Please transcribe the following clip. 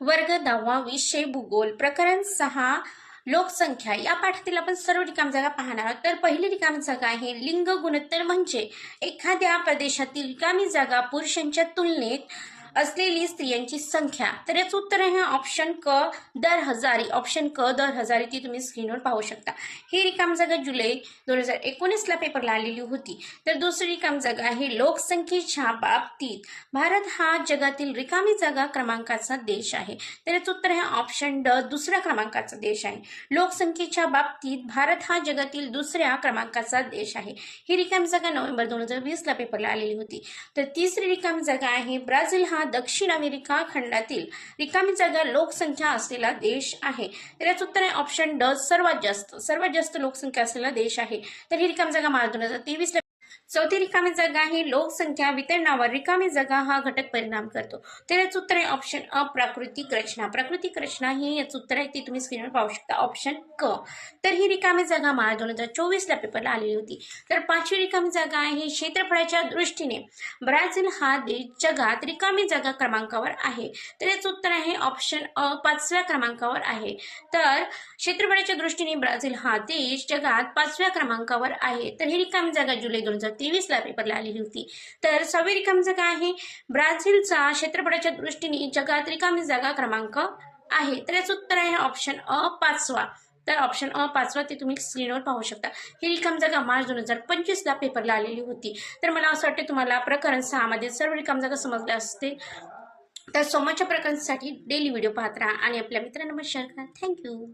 वर्ग 10वा विषय भूगोल प्रकरण 6 लोकसंख्या या पाठातील आपण सर्व रिकामी जागा पाहणार आहोत। तर पहिली रिकामी जागा आहे लिंग गुणोत्तर म्हणजे एखाद्या प्रदेशातील रिकामी जागा पुरुषांच्या तुलनेत असलेली स्त्रियांची संख्या। तर याचं उत्तर आहे ऑप्शन क दर हजारी। ऑप्शन क दर हजारी ती तुम्ही स्क्रीनवर पाहू शकता। ही रिकामी जागा जुलै 2019 ला पेपरला आलेली होती। तर दुसरी रिकामी जागा आहे लोकसंख्येच्या बाबतीत भारत हा जगातील रिकामी जागा क्रमांकाचा देश आहे। तर याचं उत्तर आहे ऑप्शन ड दुसऱ्या क्रमांकाचा देश आहे। लोकसंख्येच्या बाबतीत भारत हा जगातील दुसऱ्या क्रमांकाचा देश आहे। ही रिकामी जागा नोव्हेंबर 2020 ला पेपरला आलेली होती। तर तिसरी रिकामी जागा आहे ब्राझील हा दक्षिण अमेरिका खंडातील रिकामी जागा लोकसंख्या असलेला देश आहे। तर याचं उत्तर आहे ऑप्शन ड सर्वात जास्त लोकसंख्या असलेला देश आहे। तर ही रिकामी जागा मार्च 2023 ला। चौथी रिकामी जागा आहे लोकसंख्या वितरणावर रिकामी जागा हा घटक परिणाम करतो। तर याचं उत्तर आहे ऑप्शन अ प्राकृतिक रचना। प्राकृतिक रचना ही याचं उत्तर आहे ती तुम्ही स्क्रीनवर पाहू शकता ऑप्शन क। तर ही रिकामी जागा मार्च 2024 ला पेपरला आलेली होती। तर पाचवी रिकामी जागा आहे क्षेत्रफळाच्या दृष्टीने ब्राझील हा देश जगात रिकामी जागा क्रमांकावर आहे। तर याचं उत्तर आहे ऑप्शन अ 5व्या क्रमांकावर आहे। तर क्षेत्रफळाच्या दृष्टीने ब्राझील हा देश जगात 5व्या क्रमांकावर आहे। तर ही रिकामी जागा जुलै 2023 ला पेपरला आलेली होती। तर 6वी रिकामी जागा आहे ब्राझीलचा क्षेत्रफळाच्या दृष्टीने जगात रिकामी जागा क्रमांक आहे। तर याचं उत्तर आहे ऑप्शन अ 5वा। तर ऑप्शन अ 5वा ते तुम्ही स्क्रीनवर पाहू शकता। ही रिकामी जागा मार्च 2025 ला पेपरला आलेली होती। तर मला असं वाटतं तुम्हाला प्रकरण 6 मध्ये सर्व रिकामी जागा समजल्या असतील। तर सोमवारच्या प्रकरणासाठी डेली व्हिडिओ पाहत राहा आणि आपल्या मित्रांना शेअर करा। थँक्यू।